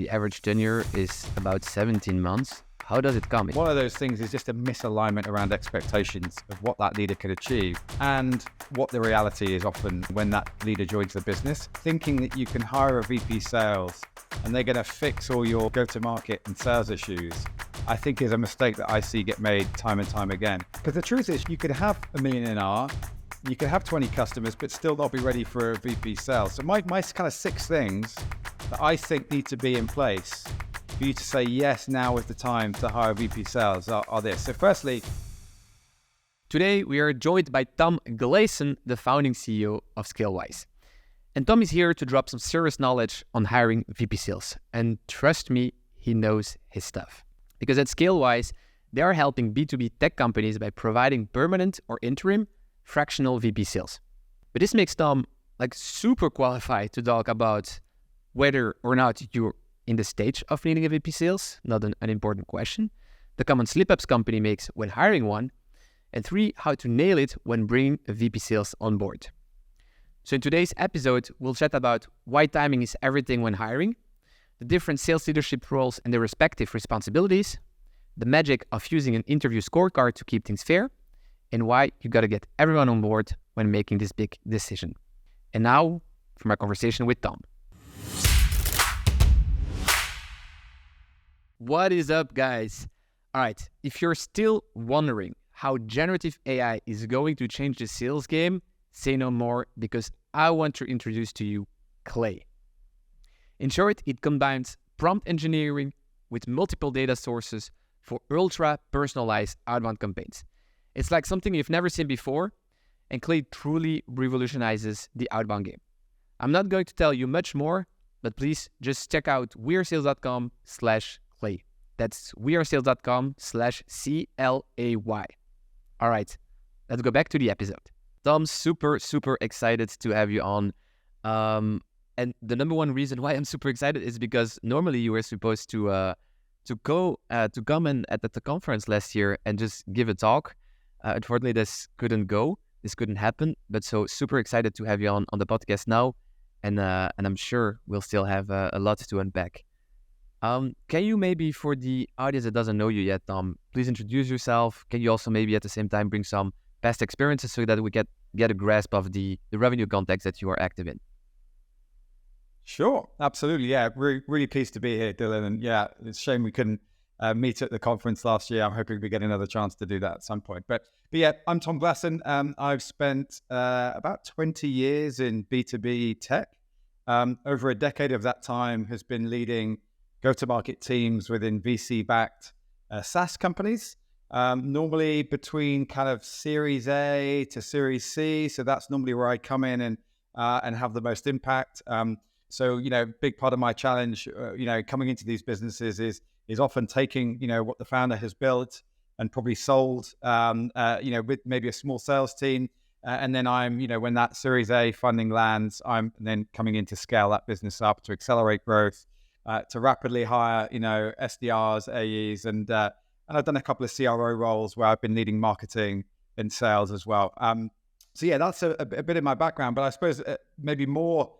the average tenure is about 17 months. How does it come? One of those things is just a misalignment around expectations of what that leader could achieve and what the reality is often when that leader joins the business. Thinking that you can hire a VP sales and they're going to fix all your go-to-market and sales issues, I think is a mistake that I see get made time and time again. Because the truth is, you could have $1 million in R, you could have 20 customers, but still not be ready for a VP sales. So my kind of 6 things that I think need to be in place for you to say, yes, now is the time to hire VP sales are this. So firstly, today we are joined by Tom Glasson, the founding CEO of Scalewise. And Tom is here to drop some serious knowledge on hiring VP sales. And trust me, he knows his stuff. Because at Scalewise, they are helping B2B tech companies by providing permanent or interim fractional VP sales. But this makes Tom super qualified to talk about whether or not you're in the stage of needing a VP sales, not an unimportant question, the common slip-ups company makes when hiring one, and 3, how to nail it when bringing a VP sales on board. So in today's episode, we'll chat about why timing is everything when hiring, the different sales leadership roles and their respective responsibilities, the magic of using an interview scorecard to keep things fair, and why you gotta get everyone on board when making this big decision. And now, for my conversation with Tom. What is up, guys? All right, if you're still wondering how generative AI is going to change the sales game, say no more, because I want to introduce to you Clay. In short, it combines prompt engineering with multiple data sources for ultra-personalized outbound campaigns. It's like something you've never seen before, and Clay truly revolutionizes the outbound game. I'm not going to tell you much more, but please just check out wearesales.com/Clay. That's wearesales.com/CLAY. All right, let's go back to the episode. Tom, super excited to have you on. And the number one reason why I'm super excited is because normally you were supposed to come in at the conference last year and just give a talk. Unfortunately, this couldn't happen. But so super excited to have you on the podcast now, and I'm sure we'll still have a lot to unpack. Can you maybe, for the audience that doesn't know you yet, Tom, please introduce yourself? Can you also maybe at the same time bring some past experiences so that we get a grasp of the revenue context that you are active in? Sure, absolutely. Yeah, really pleased to be here, Dylan. And yeah, it's a shame we couldn't meet at the conference last year. I'm hoping we get another chance to do that at some point. But yeah, I'm Tom Glasson. I've spent about 20 years in B2B tech. Over a decade of that time has been leading go-to-market teams within VC-backed SaaS companies, normally between kind of Series A to Series C. So that's normally where I come in and have the most impact. So, big part of my challenge, coming into these businesses is often taking, what the founder has built and probably sold, with maybe a small sales team. And then I'm, when that Series A funding lands, I'm then coming in to scale that business up, to accelerate growth, to rapidly hire, SDRs, AEs, and I've done a couple of CRO roles where I've been leading marketing and sales as well. So yeah, that's a bit of my background, but I suppose maybe more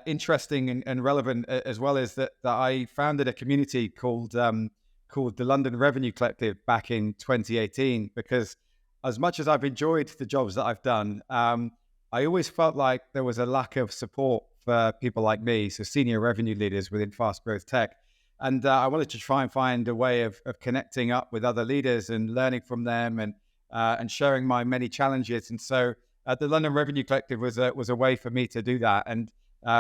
interesting and relevant as well is that I founded a community called the London Revenue Collective back in 2018, because as much as I've enjoyed the jobs that I've done, I always felt like there was a lack of support for people like me, so senior revenue leaders within fast growth tech. And I wanted to try and find a way of connecting up with other leaders and learning from them and sharing my many challenges. And so the London Revenue Collective was a way for me to do that. And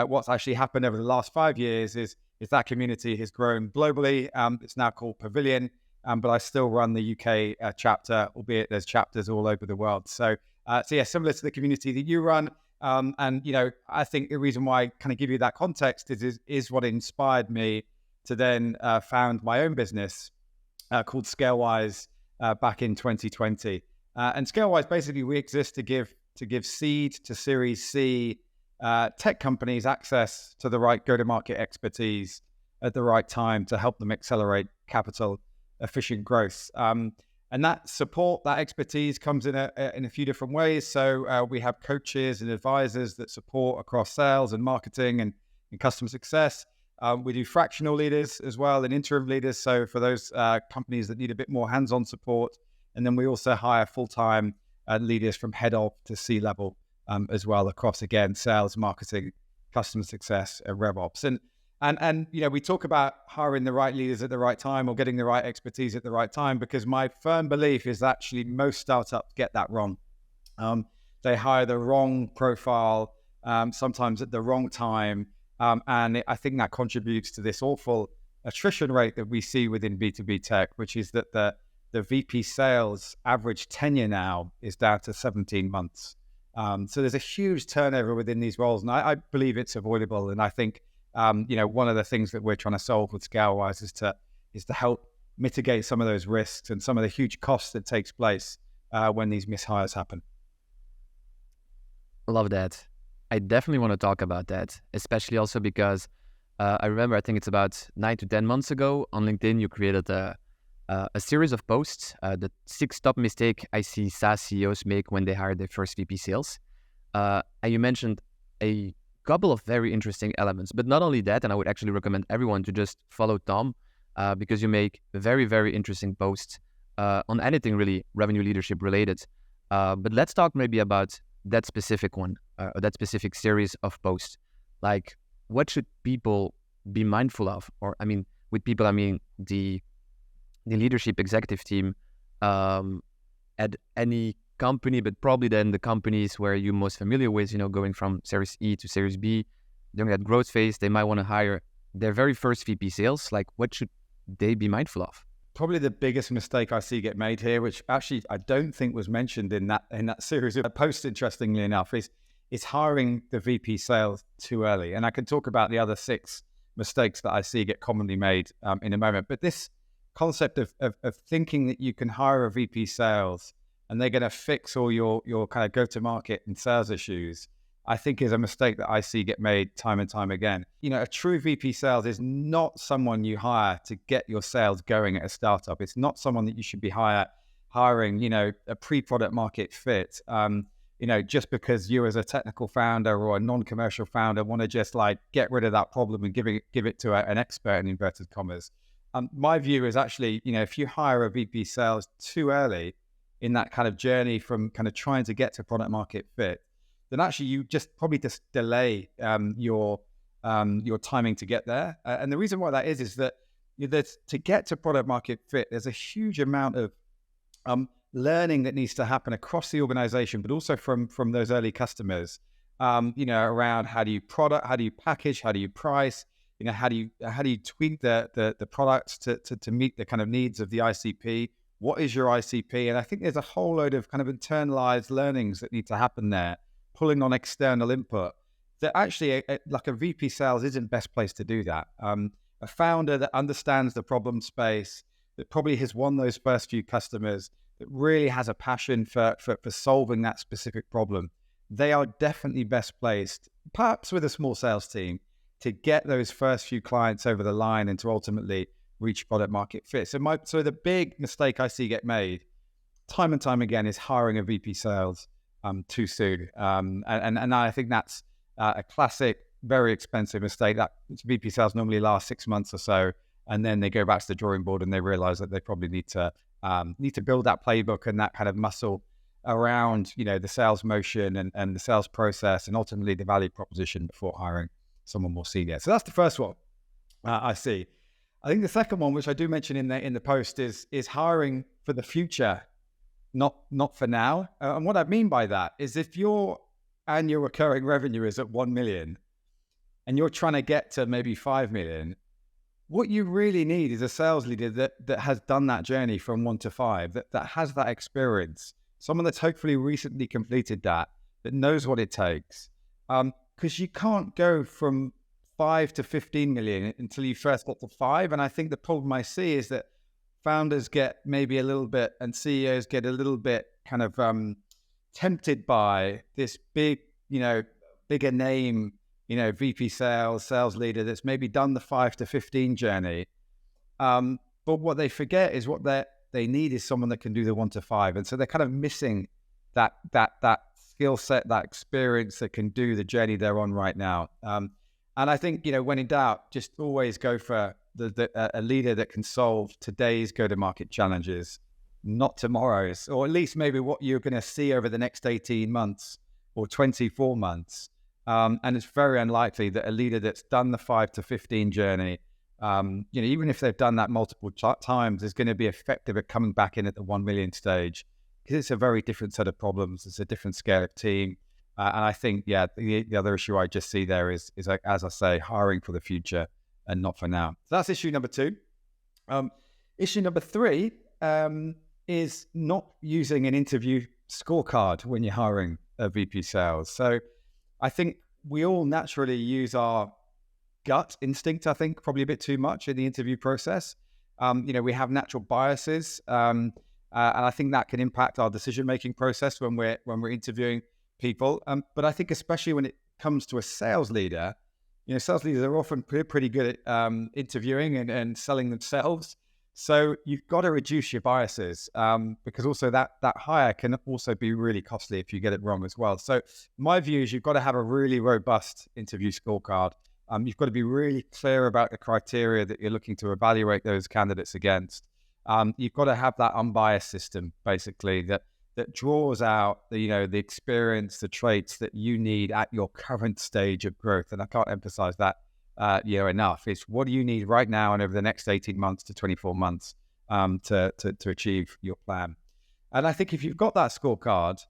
what's actually happened over the last 5 years is that community has grown globally. It's now called Pavilion, but I still run the UK chapter, albeit there's chapters all over the world. So yeah, similar to the community that you run. And, I think the reason why I kind of give you that context is what inspired me to then found my own business called Scalewise back in 2020. And Scalewise, basically, we exist to give seed to Series C tech companies access to the right go-to-market expertise at the right time to help them accelerate capital efficient growth. And that support, that expertise comes in a few different ways. So we have coaches and advisors that support across sales and marketing and customer success. We do fractional leaders as well and interim leaders. So for those companies that need a bit more hands-on support. And then we also hire full-time leaders from head of to C-level as well across, again, sales, marketing, customer success, RevOps. And we talk about hiring the right leaders at the right time or getting the right expertise at the right time, because my firm belief is actually most startups get that wrong. They hire the wrong profile, sometimes at the wrong time. And I think that contributes to this awful attrition rate that we see within B2B tech, which is that the VP sales average tenure now is down to 17 months. So there's a huge turnover within these roles, and I believe it's avoidable. And I think, one of the things that we're trying to solve with Scalewise is to help mitigate some of those risks and some of the huge costs that takes place when these mishires happen. Love that. I definitely want to talk about that, especially also because I remember, I think it's about 9 to 10 months ago on LinkedIn, you created a series of posts, the 6 top mistake I see SaaS CEOs make when they hire their first VP sales. And you mentioned a couple of very interesting elements, but not only that, and I would actually recommend everyone to just follow Tom because you make very, very interesting posts on anything really revenue leadership related. But let's talk maybe about that specific one, that specific series of posts. Like, what should people be mindful of? Or, I mean, with people, I mean the leadership executive team at any company, but probably then the companies where you're most familiar with, going from Series E to Series B, during that growth phase, they might want to hire their very first VP sales. Like, what should they be mindful of? Probably the biggest mistake I see get made here, which actually I don't think was mentioned in that series of posts, interestingly enough, is hiring the VP sales too early. And I can talk about the other 6 mistakes that I see get commonly made in a moment. But this concept of thinking that you can hire a VP sales and they're going to fix all your kind of go-to-market and sales issues, I think is a mistake that I see get made time and time again. A true VP sales is not someone you hire to get your sales going at a startup. It's not someone that you should be hiring, a pre-product market fit, just because you as a technical founder or a non-commercial founder want to just like get rid of that problem and give it to an expert in inverted commas. My view is actually, if you hire a VP sales too early in that kind of journey from kind of trying to get to product market fit, then actually you just probably just delay your timing to get there. And the reason why that is that to get to product market fit, there's a huge amount of learning that needs to happen across the organization, but also from those early customers, around how do you product, how do you package, how do you price, how do you tweak the products to meet the kind of needs of the ICP? What is your ICP? And I think there's a whole load of kind of internalized learnings that need to happen there, pulling on external input, that actually like a VP sales isn't best place to do that. A founder that understands the problem space, that probably has won those first few customers, that really has a passion for solving that specific problem, they are definitely best placed, perhaps with a small sales team, to get those first few clients over the line and to ultimately reach product market fit. So the big mistake I see get made time and time again is hiring a VP sales too soon. And I think that's a classic, very expensive mistake. That VP sales normally last 6 months or so, and then they go back to the drawing board and they realize that they probably need to build that playbook and that kind of muscle around, the sales motion and the sales process and ultimately the value proposition before hiring someone more senior. So that's the first one I see. I think the second one, which I do mention in the post, is hiring for the future, not for now. And what I mean by that is if your annual recurring revenue is at 1 million and you're trying to get to maybe 5 million, what you really need is a sales leader that has done that journey from 1 to 5, that has that experience, someone that's hopefully recently completed that knows what it takes. Because you can't go from 5 to 15 million until you first get to 5. And I think the problem I see is that founders get maybe a little bit, and CEOs get a little bit kind of tempted by this big, bigger name, VP sales leader that's maybe done the 5 to 15 journey. But what they forget is what they need is someone that can do the 1 to 5. And so they're kind of missing that skill set, that experience that can do the journey they're on right now. And I think, when in doubt, just always go for a leader that can solve today's go-to-market challenges, not tomorrow's, or at least maybe what you're going to see over the next 18 months or 24 months. And it's very unlikely that a leader that's done the 5 to 15 journey, even if they've done that multiple times, is going to be effective at coming back in at the 1 million stage, because it's a very different set of problems. It's a different scale of team. And I think, the other issue I just see there is like, as I say, hiring for the future and not for now. So that's issue number 2. Issue number 3 is not using an interview scorecard when you're hiring a VP sales. So I think we all naturally use our gut instinct, I think, probably a bit too much in the interview process. We have natural biases, and I think that can impact our decision-making process when we're interviewing people. But I think especially when it comes to a sales leader, sales leaders are often pretty good at interviewing and selling themselves. So you've got to reduce your biases, because also that hire can also be really costly if you get it wrong as well. So my view is you've got to have a really robust interview scorecard. You've got to be really clear about the criteria that you're looking to evaluate those candidates against. You've got to have that unbiased system, basically, that draws out the experience, the traits that you need at your current stage of growth. And I can't emphasize that enough. It's what do you need right now and over the next 18 months to 24 months to achieve your plan. And I think if you've got that scorecard,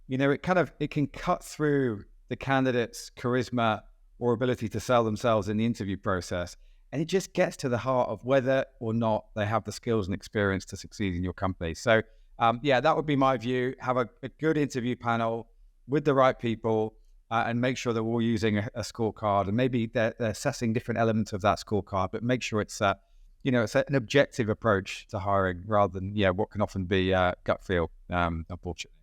it can cut through the candidate's charisma or ability to sell themselves in the interview process. And it just gets to the heart of whether or not they have the skills and experience to succeed in your company. So that would be my view. Have a good interview panel with the right people, and make sure that we're all using a scorecard, and maybe they're assessing different elements of that scorecard, but make sure it's it's an objective approach to hiring rather than what can often be gut feel, unfortunately.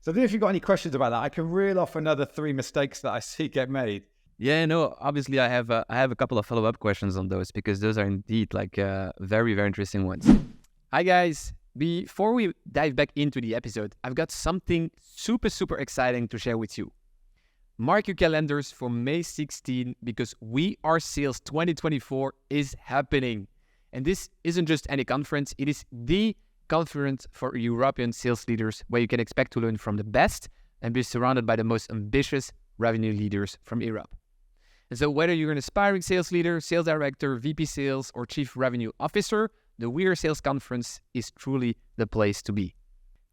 So I don't know if you've got any questions about that. I can reel off another 3 mistakes that I see get made. Yeah, no, obviously I have a couple of follow-up questions on those, because those are indeed very, very interesting ones. Hi guys, before we dive back into the episode, I've got something super, super exciting to share with you. Mark your calendars for May 16, because We Are Sales 2024 is happening. And this isn't just any conference, it is the conference for European sales leaders, where you can expect to learn from the best and be surrounded by the most ambitious revenue leaders from Europe. And so whether you're an aspiring sales leader, sales director, VP sales, or chief revenue officer, the We Are Sales conference is truly the place to be.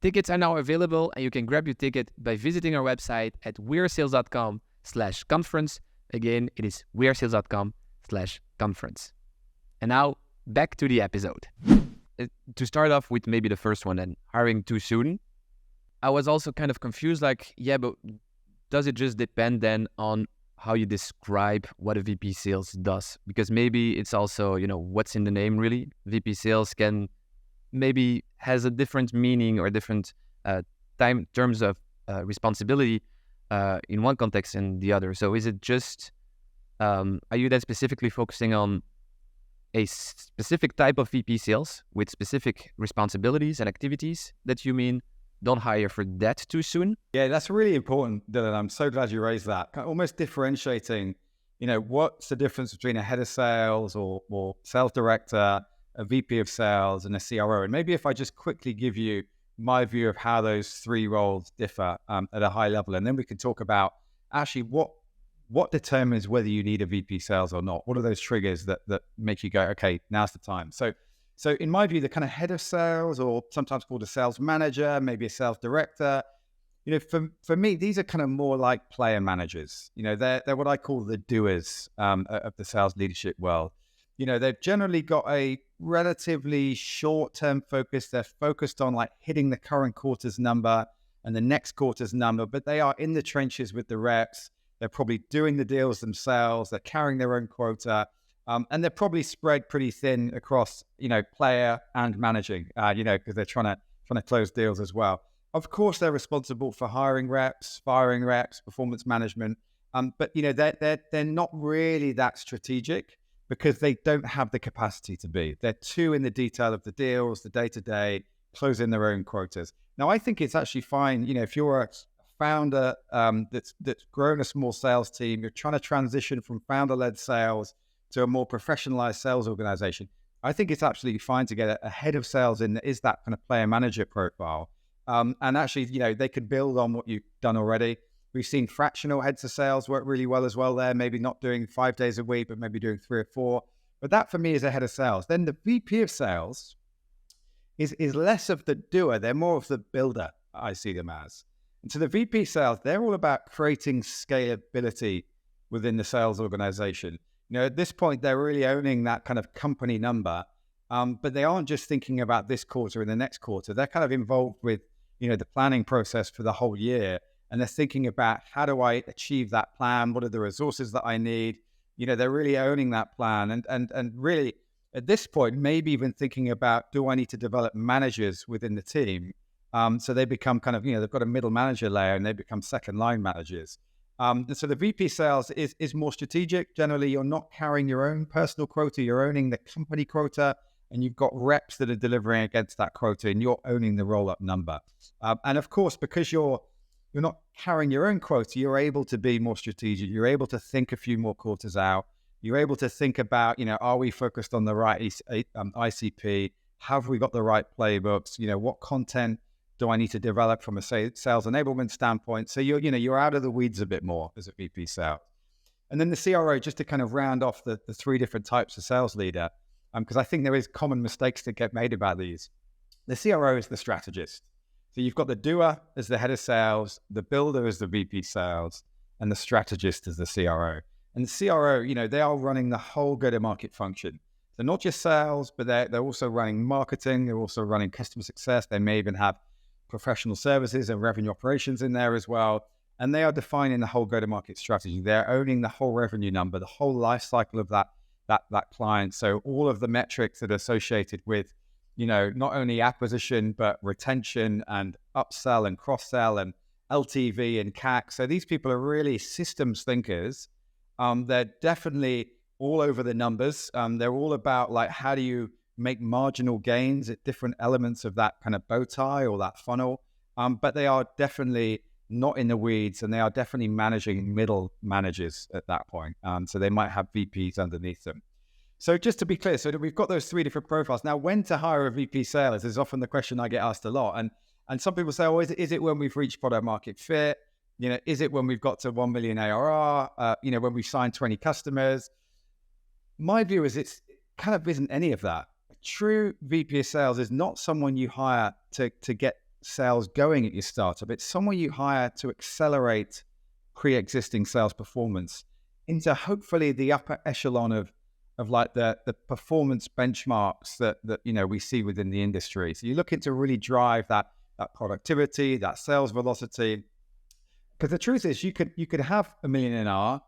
Tickets are now available, and you can grab your ticket by visiting our website at wearesales.com/conference. Again, it is wearesales.com/conference. And now, back to the episode. To start off with maybe the first one, then, hiring too soon. I was also kind of confused, but does it just depend then on how you describe what a VP sales does? Because maybe it's also, what's in the name really. VP sales can maybe has a different meaning or different terms of responsibility in one context and the other. So is it just, are you then specifically focusing on a specific type of VP sales with specific responsibilities and activities that you mean don't hire for that too soon? Yeah, that's really important, Dylan. I'm so glad you raised that. Almost differentiating, what's the difference between a head of sales or sales director, a VP of sales, and a CRO. And maybe if I just quickly give you my view of how those 3 roles differ at a high level, and then we can talk about actually what determines whether you need a VP sales or not. What are those triggers that make you go, okay, now's the time? So in my view, the kind of head of sales, or sometimes called a sales manager, maybe a sales director, for me, these are kind of more like player managers. They're what I call the doers of the sales leadership world. They've generally got a relatively short-term focus. They're focused on hitting the current quarter's number and the next quarter's number, but they are in the trenches with the reps. They're probably doing the deals themselves. They're carrying their own quota. And they're probably spread pretty thin across, player and managing, because they're trying to close deals as well. Of course, they're responsible for hiring reps, firing reps, performance management. But they're not really that strategic, because they don't have the capacity to be. They're too in the detail of the deals, the day-to-day, closing their own quotas. Now, I think it's actually fine, if you're a founder that's grown a small sales team, you're trying to transition from founder-led sales to a more professionalized sales organization, I think it's absolutely fine to get a head of sales in that is that kind of player manager profile. And actually, they could build on what you've done already. We've seen fractional heads of sales work really well as well there, maybe not doing 5 days a week, but maybe doing 3 or 4. But that for me is a head of sales. Then the VP of sales is less of the doer. They're more of the builder, I see them as. And so the VP sales, they're all about creating scalability within the sales organization. At this point, they're really owning that kind of company number, but they aren't just thinking about this quarter and the next quarter. They're kind of involved with, the planning process for the whole year. And they're thinking about, how do I achieve that plan? What are the resources that I need? They're really owning that plan. And really, at this point, maybe even thinking about, do I need to develop managers within the team? So they become kind of, they've got a middle manager layer and they become second line managers. And so the VP sales is more strategic. Generally, you're not carrying your own personal quota. You're owning the company quota, and you've got reps that are delivering against that quota, and you're owning the roll-up number. And of course, because you're not carrying your own quota, you're able to be more strategic. You're able to think a few more quarters out. You're able to think about, are we focused on the right ICP? Have we got the right playbooks? What content do I need to develop from a sales enablement standpoint? So you're out of the weeds a bit more as a VP sales. And then the CRO, just to kind of round off the 3 different types of sales leader, because I think there is common mistakes that get made about these. The CRO is the strategist. So you've got the doer as the head of sales, the builder as the VP sales, and the strategist as the CRO. And the CRO, they are running the whole go-to-market function. So not just sales, but they're also running marketing. They're also running customer success. They may even have professional services and revenue operations in there as well. And they are defining the whole go-to-market strategy. They're owning the whole revenue number, the whole life cycle of that client. So all of the metrics that are associated with, not only acquisition, but retention and upsell and cross-sell and LTV and CAC. So these people are really systems thinkers. They're definitely all over the numbers. They're all about how do you make marginal gains at different elements of that kind of bow tie or that funnel. But they are definitely not in the weeds, and they are definitely managing middle managers at that point. So they might have VPs underneath them. So just to be clear, so we've got those 3 different profiles. Now, when to hire a VP sales is often the question I get asked a lot. And some people say, oh, is it when we've reached product market fit? Is it when we've got to 1 million ARR? When we've signed 20 customers? My view is it kind of isn't any of that. A true VP of sales is not someone you hire to get sales going at your startup. It's someone you hire to accelerate pre-existing sales performance into hopefully the upper echelon of the performance benchmarks that we see within the industry. So you're looking to really drive that productivity, that sales velocity. Because the truth is, you could have 1 million in ARR,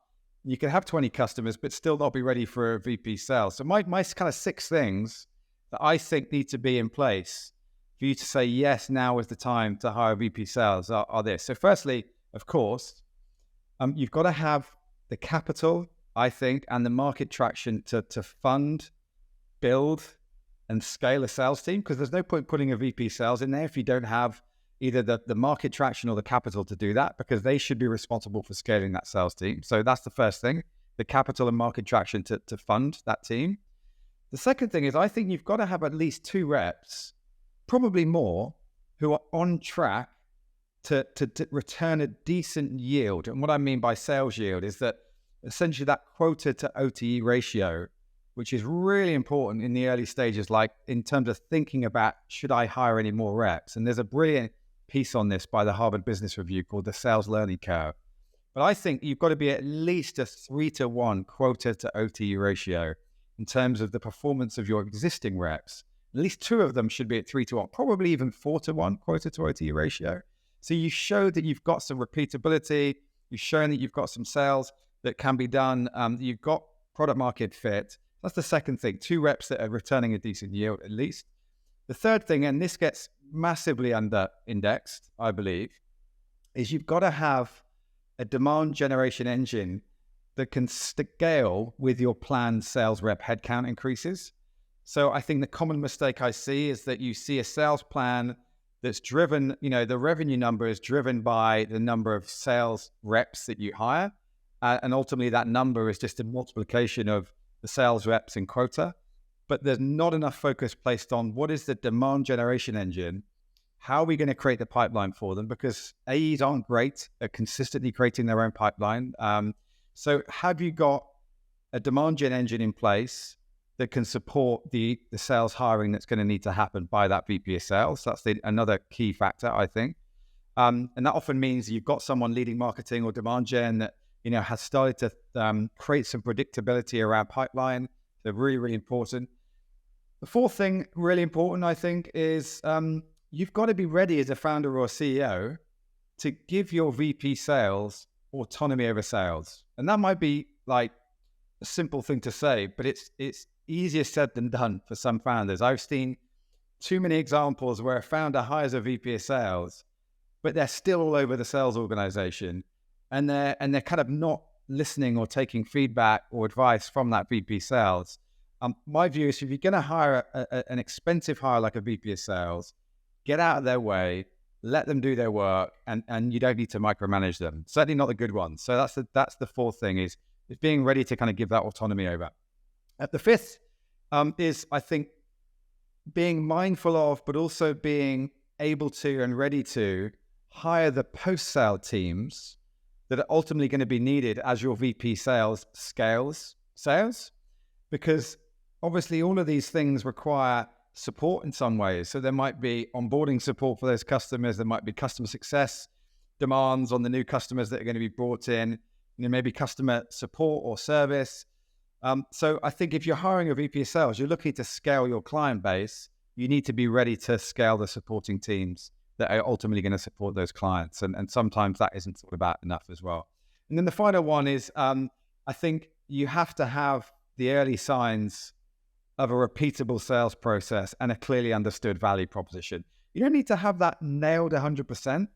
you could have 20 customers, but still not be ready for a VP sales. So my kind of 6 things that I think need to be in place for you to say, yes, now is the time to hire VP sales are this. So firstly, of course, you've got to have the capital, I think, and the market traction to fund, build, and scale a sales team, because there's no point putting a VP sales in there if you don't have either the market traction or the capital to do that, because they should be responsible for scaling that sales team. So that's the first thing, the capital and market traction to fund that team. The second thing is, I think you've got to have at least 2 reps, probably more, who are on track to return a decent yield. And what I mean by sales yield is that essentially that quota to OTE ratio, which is really important in the early stages, like in terms of thinking about, should I hire any more reps? And there's a brilliant piece on this by the Harvard Business Review called the Sales Learning Curve. But I think you've got to be at least a 3-to-1 quota to OTE ratio in terms of the performance of your existing reps. At least 2 of them should be at 3-to-1, probably even 4-to-1 quota to OTE ratio. So you show that you've got some repeatability, you've shown that you've got some sales that can be done, you've got product market fit. That's the second thing, 2 reps that are returning a decent yield at least. The third thing, and this gets massively under indexed, I believe, is you've got to have a demand generation engine that can scale with your planned sales rep headcount increases. So I think the common mistake I see is that you see a sales plan that's driven, the revenue number is driven by the number of sales reps that you hire. And ultimately that number is just a multiplication of the sales reps in quota. But there's not enough focus placed on what is the demand generation engine. How are we going to create the pipeline for them? Because AEs aren't great at consistently creating their own pipeline. So have you got a demand gen engine in place that can support the sales hiring that's going to need to happen by that VP of sales? That's another key factor, I think. And that often means you've got someone leading marketing or demand gen that, has started to create some predictability around pipeline. They're really, really important. The fourth thing, really important, I think, is you've got to be ready as a founder or CEO to give your VP sales autonomy over sales. And that might be like a simple thing to say, but it's easier said than done for some founders. I've seen too many examples where a founder hires a VP of sales, but they're still all over the sales organization, and they're kind of not listening or taking feedback or advice from that VP sales. My view is if you're going to hire an expensive hire like a VP of sales, get out of their way, let them do their work, and you don't need to micromanage them. Certainly not the good ones. So that's the fourth thing is being ready to kind of give that autonomy over. The fifth is, I think, being mindful of, but also being able to and ready to hire the post-sale teams that are ultimately going to be needed as your VP sales scales sales, because obviously all of these things require support in some ways. So there might be onboarding support for those customers. There might be customer success demands on the new customers that are going to be brought in, maybe customer support or service. So I think if you're hiring a VP of sales, you're looking to scale your client base, you need to be ready to scale the supporting teams that are ultimately going to support those clients. And sometimes that isn't thought about enough as well. And then the final one is, I think you have to have the early signs of a repeatable sales process and a clearly understood value proposition. You don't need to have that nailed 100%,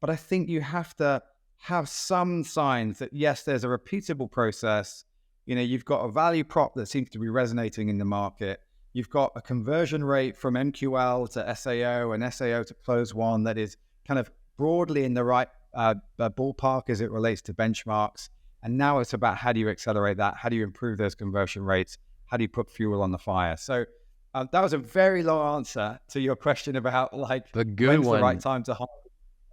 but I think you have to have some signs that, yes, there's a repeatable process. You've got a value prop that seems to be resonating in the market. You've got a conversion rate from MQL to SAO and SAO to close one that is kind of broadly in the right ballpark as it relates to benchmarks. And now it's about how do you accelerate that? How do you improve those conversion rates? How do you put fuel on the fire? So that was a very long answer to your question about when's the right time to hire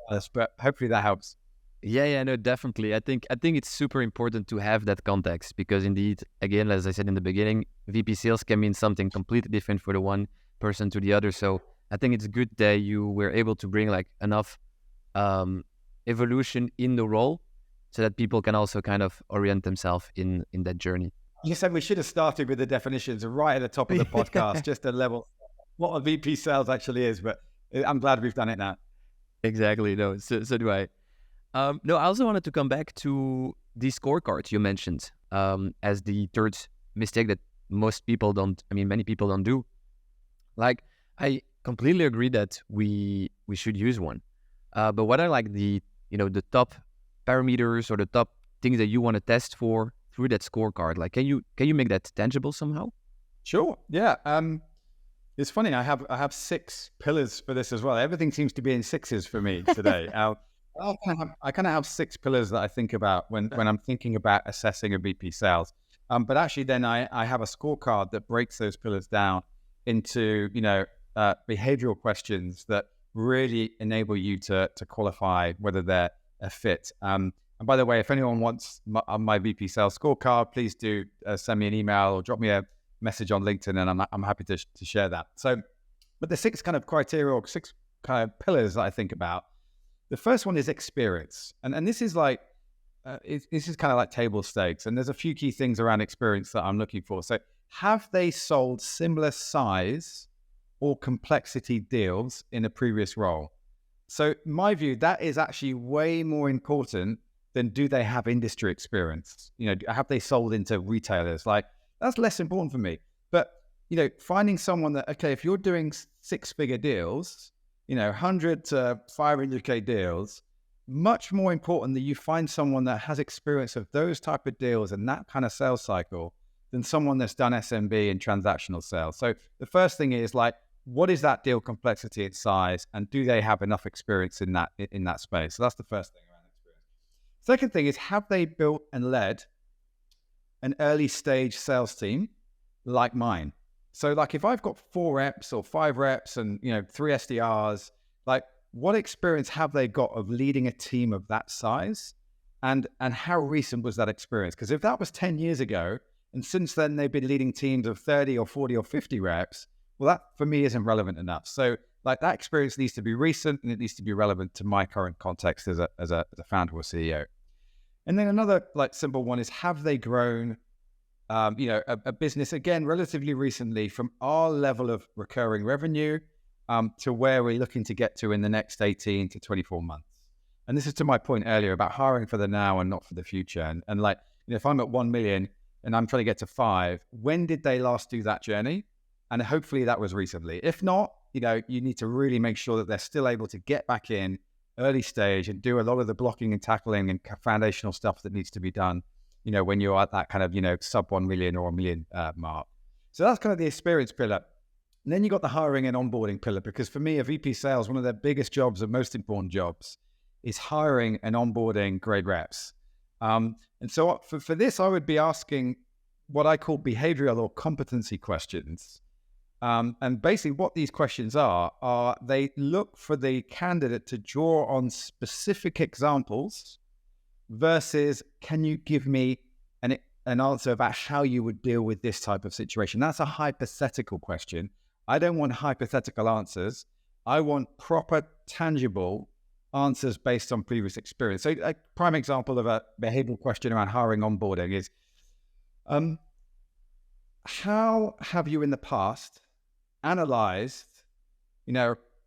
this, but hopefully that helps. Yeah, no, definitely. I think it's super important to have that context because indeed, again, as I said in the beginning, VP sales can mean something completely different for the one person to the other. So I think it's good that you were able to bring enough evolution in the role so that people can also kind of orient themselves in that journey. You said we should have started with the definitions right at the top of the podcast, just to level what a VP sales actually is, but I'm glad we've done it now. Exactly. No, so do I. No, I also wanted to come back to the scorecard you mentioned as the third mistake that many people don't do. I completely agree that we should use one. But what are the top parameters or the top things that you want to test for through that scorecard? Can you make that tangible somehow? Sure. Yeah. It's funny. I have 6 pillars for this as well. Everything seems to be in sixes for me today. I kind of have 6 pillars that I think about when I'm thinking about assessing a VP sales. But actually then I have a scorecard that breaks those pillars down into, behavioral questions that really enable you to qualify whether they're a fit. And by the way, if anyone wants my VP sales scorecard, please do send me an email or drop me a message on LinkedIn, and I'm happy to share that. So, but the 6 kind of criteria or 6 kind of pillars that I think about. The first one is experience, and this is this is kind of like table stakes. And there's a few key things around experience that I'm looking for. So, have they sold similar size or complexity deals in a previous role? So, my view, that is actually way more important than do they have industry experience? Have they sold into retailers? That's less important for me. But finding someone that, okay, if you're doing 6-figure deals, 100 to 500K deals, much more important that you find someone that has experience of those type of deals and that kind of sales cycle than someone that's done SMB and transactional sales. So the first thing is what is that deal complexity and size, and do they have enough experience in that space? So that's the first thing around experience. Second thing is, have they built and led an early stage sales team like mine? So like if I've got 4 reps or 5 reps and 3 SDRs, like what experience have they got of leading a team of that size? And how recent was that experience? Because if that was 10 years ago, and since then they've been leading teams of 30 or 40 or 50 reps, well, that for me isn't relevant enough. So like that experience needs to be recent and it needs to be relevant to my current context as a founder or CEO. And then another like simple one is, have they grown a business, again, relatively recently from our level of recurring revenue to where we're looking to get to in the next 18 to 24 months. And this is to my point earlier about hiring for the now and not for the future. And like, if I'm at 1 million and I'm trying to get to 5, when did they last do that journey? And hopefully that was recently. If not, you need to really make sure that they're still able to get back in early stage and do a lot of the blocking and tackling and foundational stuff that needs to be done, when you're at that kind of, sub 1 million or a million mark. So that's kind of the experience pillar. And then you got the hiring and onboarding pillar, because for me, a VP sales, one of their biggest jobs and most important jobs is hiring and onboarding great reps. And so for this, I would be asking what I call behavioral or competency questions. And basically what these questions are they look for the candidate to draw on specific examples versus, can you give me an answer about how you would deal with this type of situation? That's a hypothetical question. I don't want hypothetical answers. I want proper, tangible answers based on previous experience. So a prime example of a behavioral question around hiring onboarding is, how have you in the past analyzed,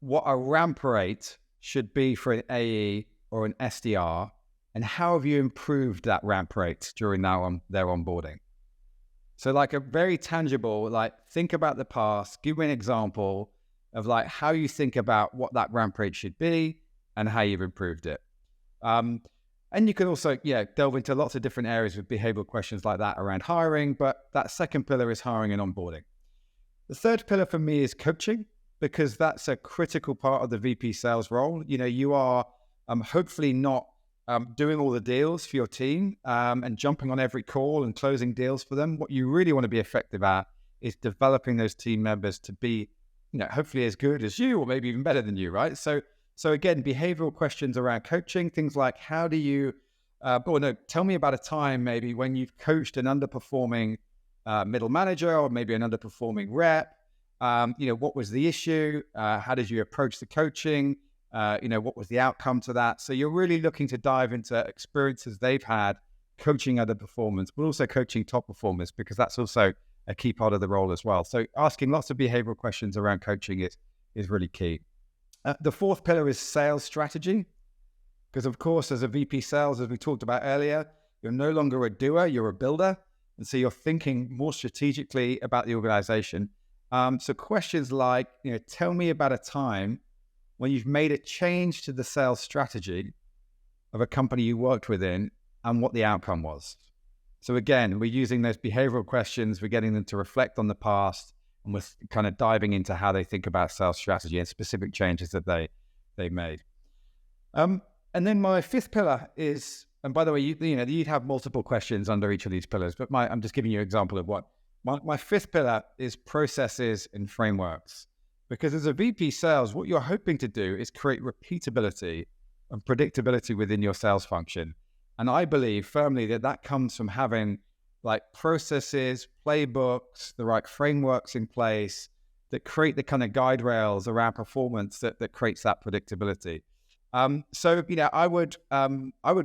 what a ramp rate should be for an AE or an SDR, and how have you improved that ramp rate during their onboarding? So like a very tangible, like think about the past, give me an example of like how you think about what that ramp rate should be and how you've improved it. And you can also, delve into lots of different areas with behavioral questions like that around hiring, but that second pillar is hiring and onboarding. The third pillar for me is coaching, because that's a critical part of the VP sales role. You are hopefully not doing all the deals for your team and jumping on every call and closing deals for them. What you really want to be effective at is developing those team members to be, hopefully as good as you or maybe even better than you, right? So again, behavioral questions around coaching, things like how do you, tell me about a time maybe when you've coached an underperforming middle manager or maybe an underperforming rep. What was the issue? How did you approach the coaching? What was the outcome to that? So you're really looking to dive into experiences they've had coaching underperformance, but also coaching top performers, because that's also a key part of the role as well. So asking lots of behavioral questions around coaching is really key. The fourth pillar is sales strategy, because of course, as a VP sales, as we talked about earlier, you're no longer a doer, you're a builder. And so you're thinking more strategically about the organization. So questions like, tell me about a time when you've made a change to the sales strategy of a company you worked within and what the outcome was. So again, we're using those behavioral questions, we're getting them to reflect on the past, and we're kind of diving into how they think about sales strategy and specific changes that they made. And then my fifth pillar is, and by the way, you'd have multiple questions under each of these pillars, but I'm just giving you an example of what. My fifth pillar is processes and frameworks. Because as a VP sales, what you're hoping to do is create repeatability and predictability within your sales function. And I believe firmly that comes from having like processes, playbooks, the right frameworks in place that create the kind of guide rails around performance that creates that predictability. So I would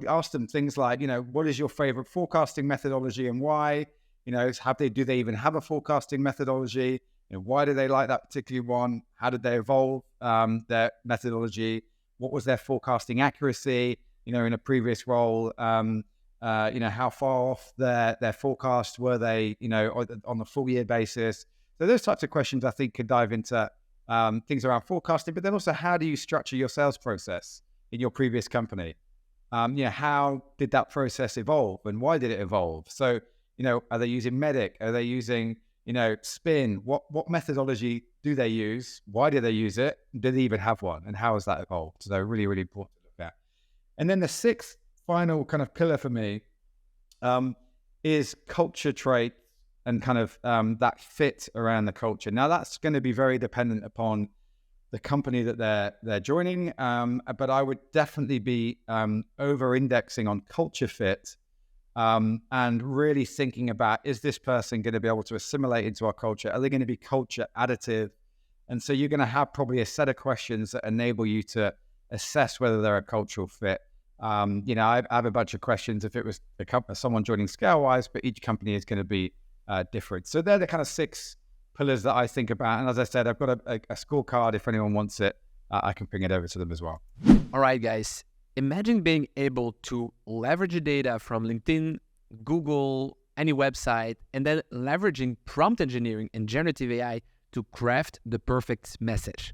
ask them things like, what is your favorite forecasting methodology and why? Do they even have a forecasting methodology? Why do they like that particular one? How did they evolve their methodology? What was their forecasting accuracy? In a previous role, how far off their forecast were they? On the full year basis. So those types of questions I think could dive into things around forecasting, but then also how do you structure your sales process in your previous company? How did that process evolve and why did it evolve? So, are they using Medic? Are they using, spin, what methodology do they use? Why do they use it? Do they even have one? And how has that evolved? So really, really important to look at. And then the sixth final kind of pillar for me is culture trait and kind of that fit around the culture. Now that's going to be very dependent upon the company that they're joining, but I would definitely be over-indexing on culture fit and really thinking about, is this person going to be able to assimilate into our culture? Are they going to be culture additive? And so you're going to have probably a set of questions that enable you to assess whether they're a cultural fit. I have a bunch of questions if it was someone joining Scalewise, but each company is going to be different. So they're the kind of 6 pillars that I think about. And as I said, I've got a scorecard. If anyone wants it, I can ping it over to them as well. All right, guys. Imagine being able to leverage the data from LinkedIn, Google, any website, and then leveraging prompt engineering and generative AI to craft the perfect message.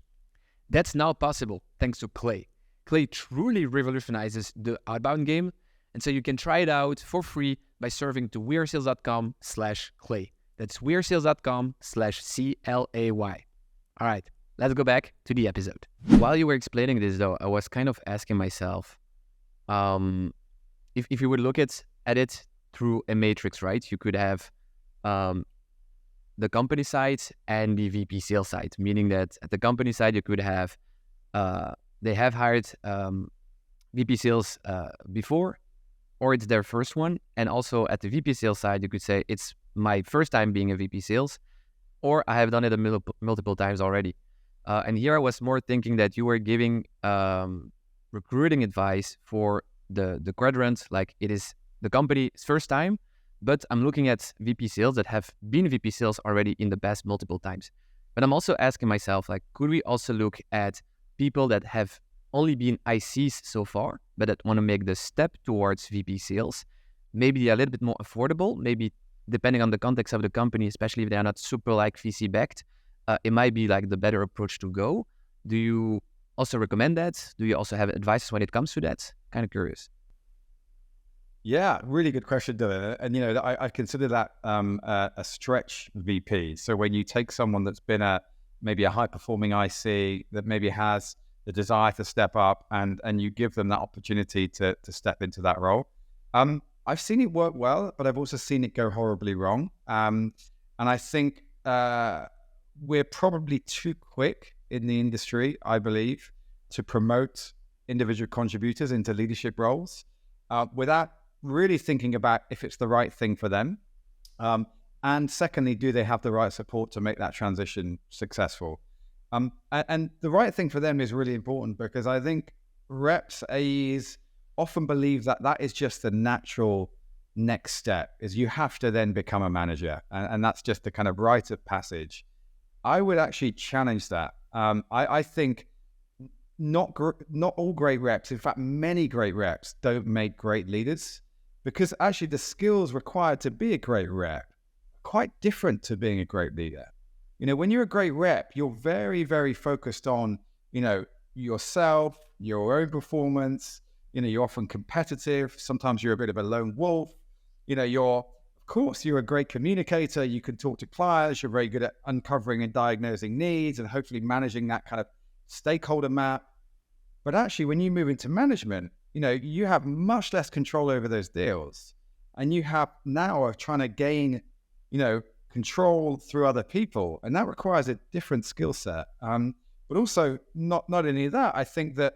That's now possible thanks to Clay. Clay truly revolutionizes the outbound game, and so you can try it out for free by surfing to wearesales.com/Clay. That's wearesales.com/CLAY. All right, let's go back to the episode. While you were explaining this, though, I was kind of asking myself, if you would look at it through a matrix, right? You could have the company side and the VP sales side, meaning that at the company side, you could have they have hired VP sales before, or it's their first one. And also at the VP sales side, you could say it's my first time being a VP sales, or I have done it multiple times already. And here I was more thinking that you were giving recruiting advice for the quadrant, like it is the company's first time, but I'm looking at VP sales that have been VP sales already in the past multiple times. But I'm also asking myself, like, could we also look at people that have only been ICs so far, but that want to make the step towards VP sales? Maybe they're a little bit more affordable, maybe depending on the context of the company, especially if they're not super like VC backed, it might be like the better approach to go. Do you also recommend that? Do you also have advice when it comes to that? Kind of curious. Yeah, really good question, Dylan. And I consider that a stretch VP. So when you take someone that's been maybe a high performing IC that maybe has the desire to step up, and you give them that opportunity to step into that role. I've seen it work well, but I've also seen it go horribly wrong. And I think we're probably too quick in the industry, I believe, to promote individual contributors into leadership roles without really thinking about if it's the right thing for them. And secondly, do they have the right support to make that transition successful? And the right thing for them is really important, because I think reps, AEs often believe that is just the natural next step, is you have to then become a manager. And that's just the kind of rite of passage. I would actually challenge that. I think not all great reps, in fact, many great reps don't make great leaders, because actually the skills required to be a great rep are quite different to being a great leader. When you're a great rep, you're very, very focused on, yourself, your own performance. You're often competitive. Sometimes you're a bit of a lone wolf. Of course, you're a great communicator. You can talk to clients. You're very good at uncovering and diagnosing needs and hopefully managing that kind of stakeholder map. But actually, when you move into management, you have much less control over those deals. And you have now are trying to gain, control through other people. And that requires a different skill set. But also not only that, I think that,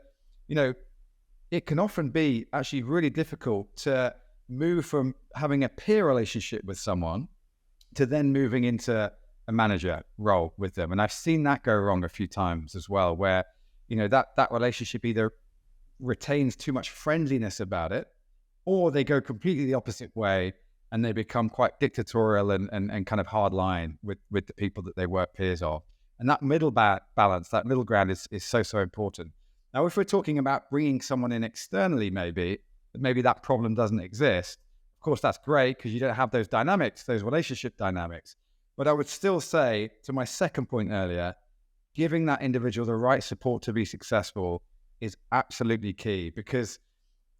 it can often be actually really difficult to move from having a peer relationship with someone to then moving into a manager role with them. And I've seen that go wrong a few times as well, where, that relationship either retains too much friendliness about it, or they go completely the opposite way and they become quite dictatorial and kind of hard line with the people that they work peers of. And that middle balance, that middle ground is so important. Now, if we're talking about bringing someone in externally, maybe that problem doesn't exist. Of course, that's great because you don't have those dynamics, those relationship dynamics. But I would still say, to my second point earlier, giving that individual the right support to be successful is absolutely key, because,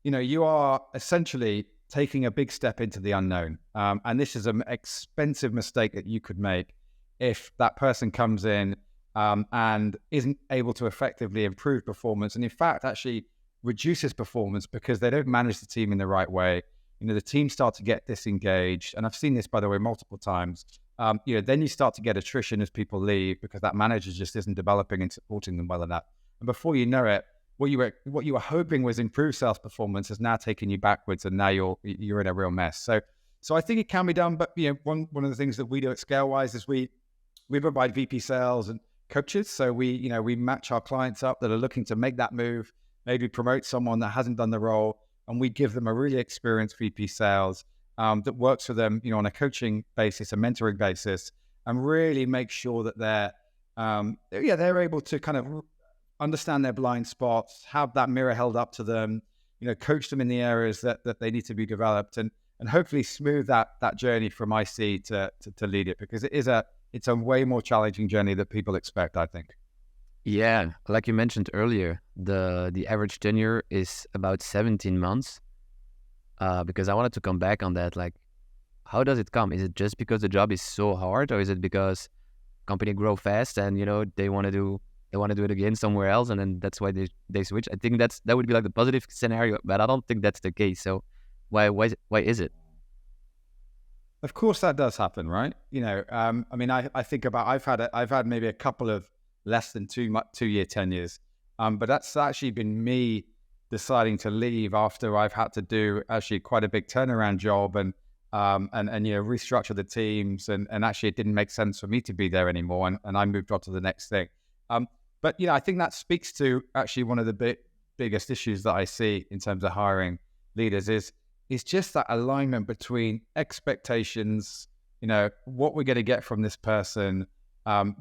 you are essentially taking a big step into the unknown. And this is an expensive mistake that you could make if that person comes in and isn't able to effectively improve performance, and in fact actually reduces performance because they don't manage the team in the right way. The team start to get disengaged, and I've seen this, by the way, multiple times. Then you start to get attrition as people leave because that manager just isn't developing and supporting them well enough. And before you know it, what you were hoping was improved sales performance has now taken you backwards, and now you're in a real mess. So I think it can be done, but one of the things that we do at Scalewise is we provide VP sales and coaches. So we match our clients up that are looking to make that move, maybe promote someone that hasn't done the role, and we give them a really experienced VP sales that works for them, on a coaching basis, a mentoring basis, and really make sure that they're able to kind of understand their blind spots, have that mirror held up to them, coach them in the areas that they need to be developed, and hopefully smooth that journey from IC to lead it, because it's a way more challenging journey that people expect, I think. Yeah, like you mentioned earlier, the average tenure is about 17 months. Because I wanted to come back on that. Like, how does it come? Is it just because the job is so hard, or is it because company grow fast and they want to do it again somewhere else, and then that's why they switch? I think that would be like the positive scenario, but I don't think that's the case. So why is it? Of course, that does happen, right? I think about I've had maybe a couple of less than 2 year tenures, but that's actually been me deciding to leave after I've had to do actually quite a big turnaround job and restructure the teams, and actually it didn't make sense for me to be there anymore, and I moved on to the next thing. But I think that speaks to actually one of the biggest issues that I see in terms of hiring leaders is just that alignment between expectations, what we're going to get from this person,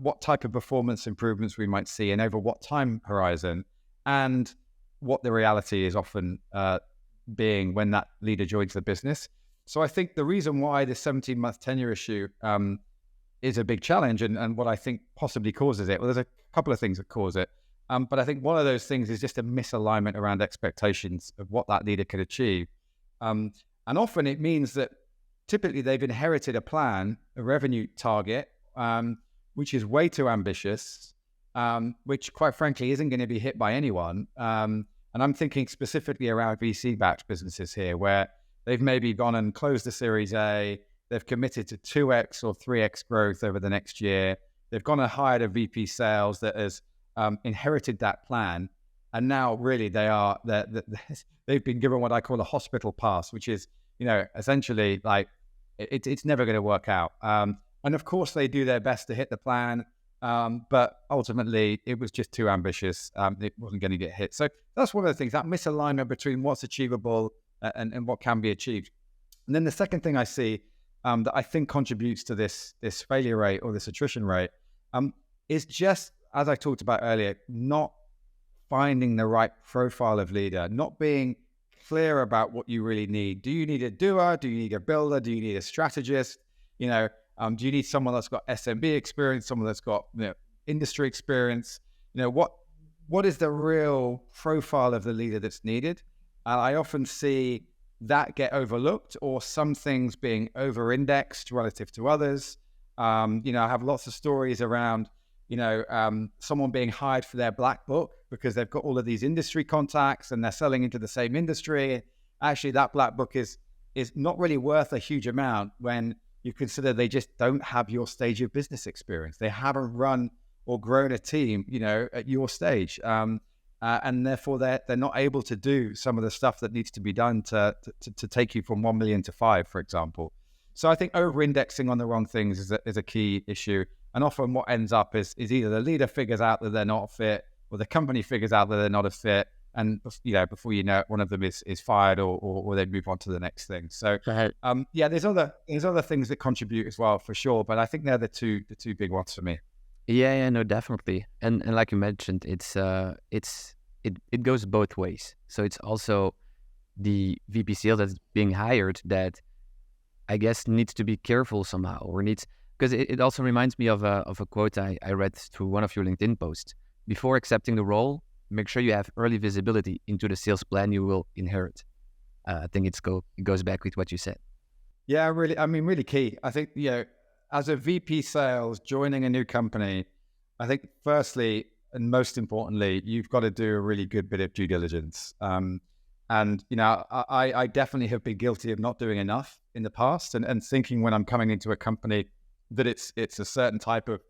what type of performance improvements we might see and over what time horizon, and what the reality is often being when that leader joins the business. So I think the reason why the 17-month tenure issue is a big challenge, and what I think possibly causes it, well, there's a couple of things that cause it. But I think one of those things is just a misalignment around expectations of what that leader could achieve. And often it means that typically they've inherited a plan, a revenue target, which is way too ambitious, which quite frankly isn't going to be hit by anyone. And I'm thinking specifically around VC-backed businesses here, where they've maybe gone and closed the Series A, they've committed to 2x or 3x growth over the next year, they've gone and hired a VP sales that has inherited that plan, and now really they've been given what I call a hospital pass, which is, essentially like it's never going to work out. And of course they do their best to hit the plan, but ultimately it was just too ambitious. It wasn't going to get hit. So that's one of the things, that misalignment between what's achievable and what can be achieved. And then the second thing I see that I think contributes to this failure rate or this attrition rate is just, as I talked about earlier, not finding the right profile of leader, not being clear about what you really need. Do you need a doer? Do you need a builder? Do you need a strategist? Do you need someone that's got SMB experience, someone that's got industry experience? What is the real profile of the leader that's needed? I often see that get overlooked, or some things being over-indexed relative to others. I have lots of stories around someone being hired for their black book because they've got all of these industry contacts and they're selling into the same industry. Actually, that black book is not really worth a huge amount when you consider they just don't have your stage of business experience. They haven't run or grown a team, at your stage. And therefore they're not able to do some of the stuff that needs to be done to take you from 1 million to 5, for example. So I think over-indexing on the wrong things is a key issue. And often what ends up is either the leader figures out that they're not a fit, or the company figures out that they're not a fit. And, before you know it, one of them is fired or they move on to the next thing. So, there's other things that contribute as well, for sure. But I think they're the two big ones for me. Yeah, no, definitely. And like you mentioned, it goes both ways. So it's also the VP sales that's being hired that I guess needs to be careful somehow, or because it also reminds me of a quote I read through one of your LinkedIn posts. Before accepting the role, make sure you have early visibility into the sales plan you will inherit. I think it goes back with what you said. Yeah, really key. I think, as a VP sales joining a new company, I think firstly and most importantly, you've got to do a really good bit of due diligence. I definitely have been guilty of not doing enough in the past and thinking when I'm coming into a company that it's a certain type of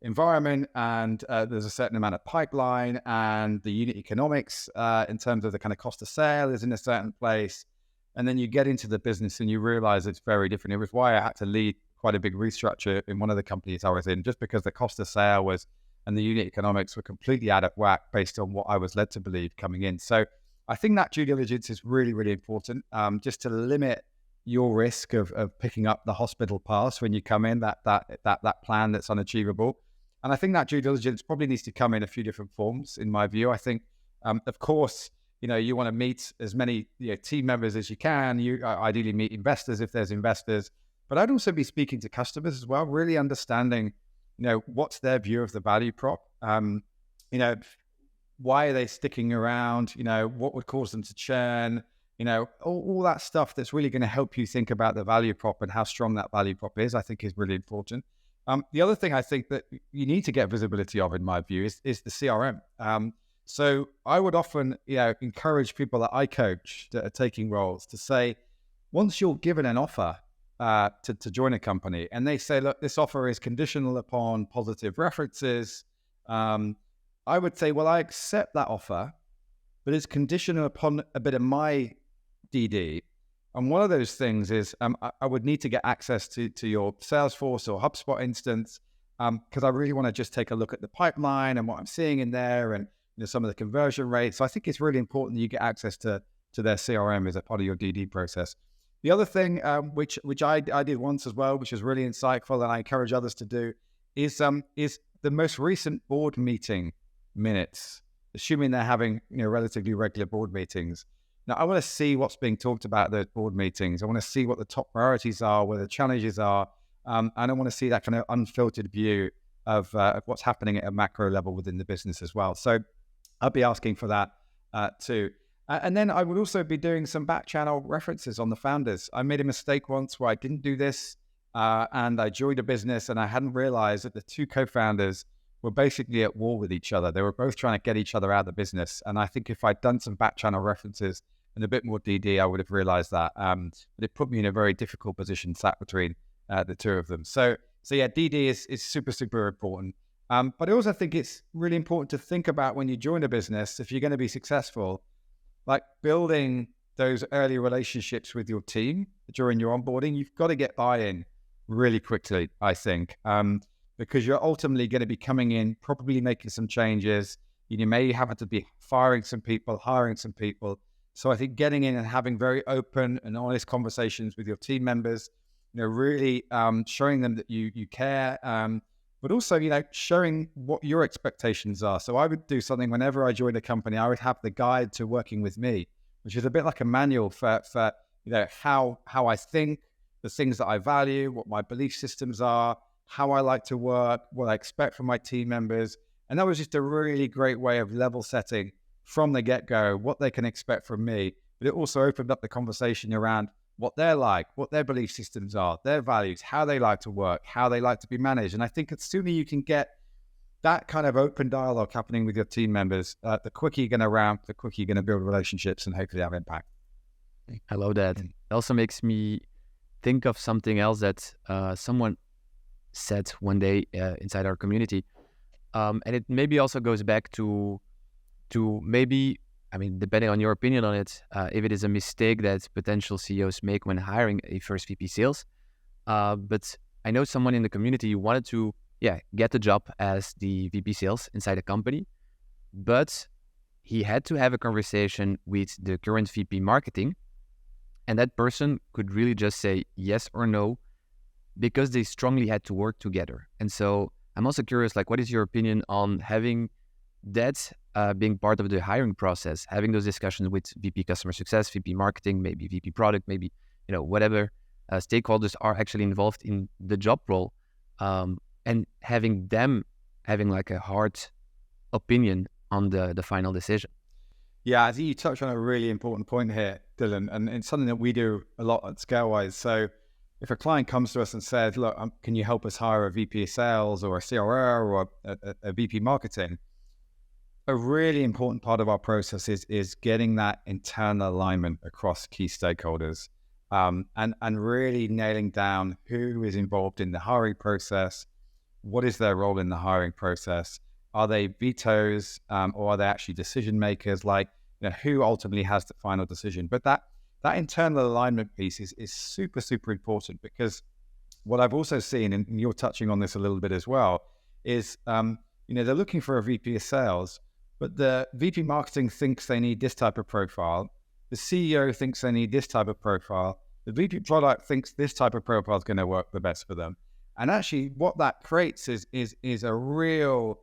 environment and there's a certain amount of pipeline and the unit economics in terms of the kind of cost of sale is in a certain place. And then you get into the business and you realize it's very different. It was why I had to lead quite a big restructure in one of the companies I was in, just because the cost of sale and the unit economics were completely out of whack based on what I was led to believe coming in. So I think that due diligence is really, really important, just to limit your risk of picking up the hospital pass when you come in, that plan that's unachievable. And I think that due diligence probably needs to come in a few different forms, in my view. I think, of course, you want to meet as many team members as you can. You ideally meet investors if there's investors, but I'd also be speaking to customers as well, really understanding, what's their view of the value prop. Why are they sticking around? What would cause them to churn? All that stuff that's really going to help you think about the value prop and how strong that value prop is, I think is really important. The other thing I think that you need to get visibility of, in my view, is the CRM. So I would often, encourage people that I coach that are taking roles to say, once you're given an offer to join a company and they say, look, this offer is conditional upon positive references, I would say, well, I accept that offer, but it's conditional upon a bit of my DD. And one of those things is I would need to get access to your Salesforce or HubSpot instance because I really want to just take a look at the pipeline and what I'm seeing in there and some of the conversion rates. So I think it's really important that you get access to their CRM as a part of your DD process. The other thing, which I did once as well, which is really insightful and I encourage others to do, is the most recent board meeting minutes, assuming they're having relatively regular board meetings. Now, I want to see what's being talked about at those board meetings. I want to see what the top priorities are, where the challenges are, and I want to see that kind of unfiltered view of what's happening at a macro level within the business as well. So I'll be asking for that too. And then I would also be doing some back channel references on the founders. I made a mistake once where I didn't do this, and I joined a business and I hadn't realized that the two co-founders were basically at war with each other. They were both trying to get each other out of the business. And I think if I'd done some back channel references and a bit more DD, I would have realized that. But it put me in a very difficult position sat between the two of them. So yeah, DD is super, super important. But I also think it's really important to think about when you join a business, if you're going to be successful, like building those early relationships with your team during your onboarding. You've got to get buy-in really quickly, I think. Because you're ultimately going to be coming in, probably making some changes. You may have to be firing some people, hiring some people. So I think getting in and having very open and honest conversations with your team members, really showing them that you care, but also, showing what your expectations are. So I would do something whenever I joined a company, I would have the guide to working with me, which is a bit like a manual for how I think, the things that I value, what my belief systems are, how I like to work, what I expect from my team members. And that was just a really great way of level setting from the get-go, what they can expect from me. But it also opened up the conversation around what they're like, what their belief systems are, their values, how they like to work, how they like to be managed. And I think the sooner you can get that kind of open dialogue happening with your team members, the quicker you're going to ramp, the quicker you're going to build relationships and hopefully have impact. I love that. It also makes me think of something else that someone said one day inside our community. And it maybe also goes back to maybe, depending on your opinion on it, if it is a mistake that potential CEOs make when hiring a first VP sales. But I know someone in the community who wanted to, get the job as the VP sales inside a company, but he had to have a conversation with the current VP marketing, and that person could really just say yes or no, because they strongly had to work together. And so I'm also curious, what is your opinion on having that being part of the hiring process, having those discussions with VP customer success, VP marketing, maybe VP product, maybe, whatever stakeholders are actually involved in the job role, and having a hard opinion on the final decision. Yeah, I think you touched on a really important point here, Dylan, and it's something that we do a lot at Scalewise. So if a client comes to us and says, look, can you help us hire a VP of sales or a CRO or a VP marketing? A really important part of our process is getting that internal alignment across key stakeholders, and really nailing down who is involved in the hiring process, what is their role in the hiring process, are they vetoes, or are they actually decision makers? Like, who ultimately has the final decision? But that internal alignment piece is super, super important, because what I've also seen, and you're touching on this a little bit as well, is they're looking for a VP of sales, but the VP marketing thinks they need this type of profile. The CEO thinks they need this type of profile. The VP product thinks this type of profile is going to work the best for them. And actually, what that creates is a real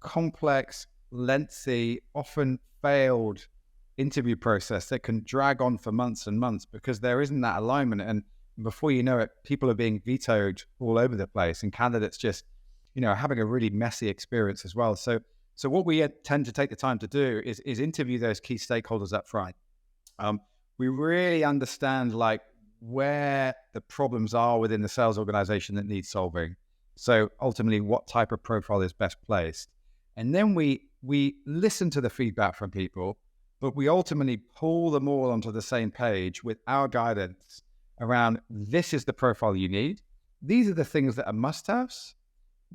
complex, lengthy, often failed interview process that can drag on for months and months, because there isn't that alignment. And before you know it, people are being vetoed all over the place, and candidates just, having a really messy experience as well. So what we tend to take the time to do is interview those key stakeholders up front. We really understand like where the problems are within the sales organization that need solving. So ultimately, what type of profile is best placed? And then we listen to the feedback from people, but we ultimately pull them all onto the same page with our guidance around, this is the profile you need. These are the things that are must-haves.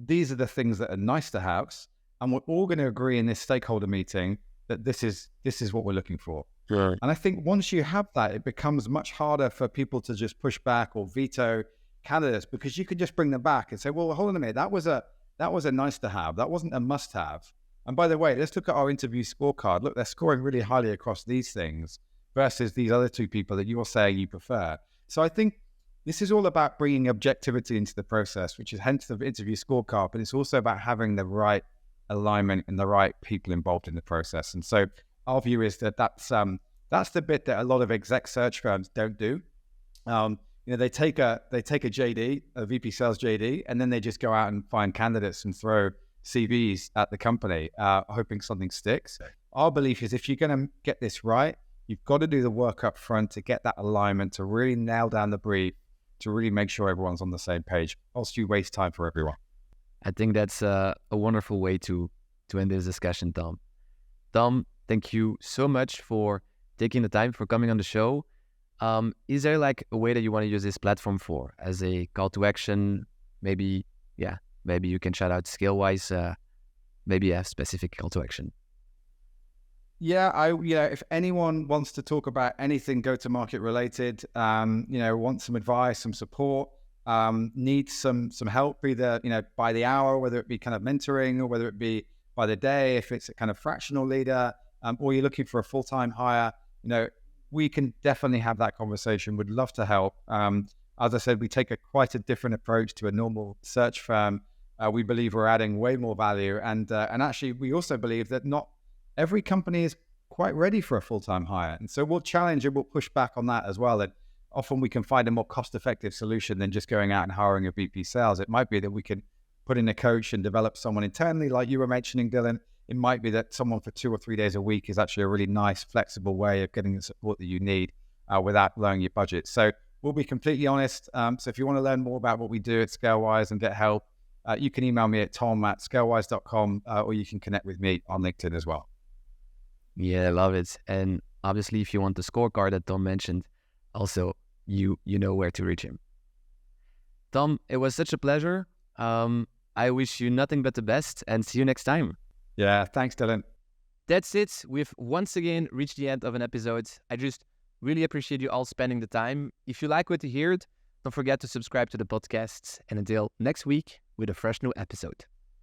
These are the things that are nice-to-haves. And we're all going to agree in this stakeholder meeting that this is what we're looking for. Sure. And I think once you have that, it becomes much harder for people to just push back or veto candidates, because you can just bring them back and say, well, hold on a minute, that was a nice to have. That wasn't a must have. And by the way, let's look at our interview scorecard. Look, they're scoring really highly across these things versus these other two people that you're saying you prefer. So I think this is all about bringing objectivity into the process, which is hence the interview scorecard, but it's also about having the right alignment and the right people involved in the process. And so our view is that that's the bit that a lot of exec search firms don't do. They take a JD, a VP sales JD, and then they just go out and find candidates and throw CVs at the company, hoping something sticks. Our belief is, if you're going to get this right, you've got to do the work up front to get that alignment, to really nail down the brief, to really make sure everyone's on the same page, else you waste time for everyone. I think that's a wonderful way to end this discussion, Tom. Tom, thank you so much for taking the time, for coming on the show. Is there like a way that you want to use this platform for, as a call to action? Maybe you can shout out Scalewise, maybe a specific call to action. Yeah, if anyone wants to talk about anything go-to-market related, wants some advice, some support, needs some help, either, by the hour, whether it be kind of mentoring or whether it be by the day, if it's a kind of fractional leader, or you're looking for a full-time hire, we can definitely have that conversation. Would love to help. As I said, we take quite a different approach to a normal search firm. We believe we're adding way more value. And actually, we also believe that not every company is quite ready for a full-time hire. And so we'll challenge and we'll push back on that as well. And often we can find a more cost-effective solution than just going out and hiring a VP sales. It might be that we can put in a coach and develop someone internally, like you were mentioning, Dylan. It might be that someone for 2 or 3 days a week is actually a really nice, flexible way of getting the support that you need without blowing your budget. So we'll be completely honest. So if you want to learn more about what we do at Scalewise and get help, you can email me at tom@scalewise.com, or you can connect with me on LinkedIn as well. Yeah, I love it. And obviously, if you want the scorecard that Tom mentioned, also, you know where to reach him. Tom, it was such a pleasure. I wish you nothing but the best, and see you next time. Yeah, thanks, Dylan. That's it. We've once again reached the end of an episode. I just really appreciate you all spending the time. If you like what you heard, don't forget to subscribe to the podcast. And until next week with a fresh new episode.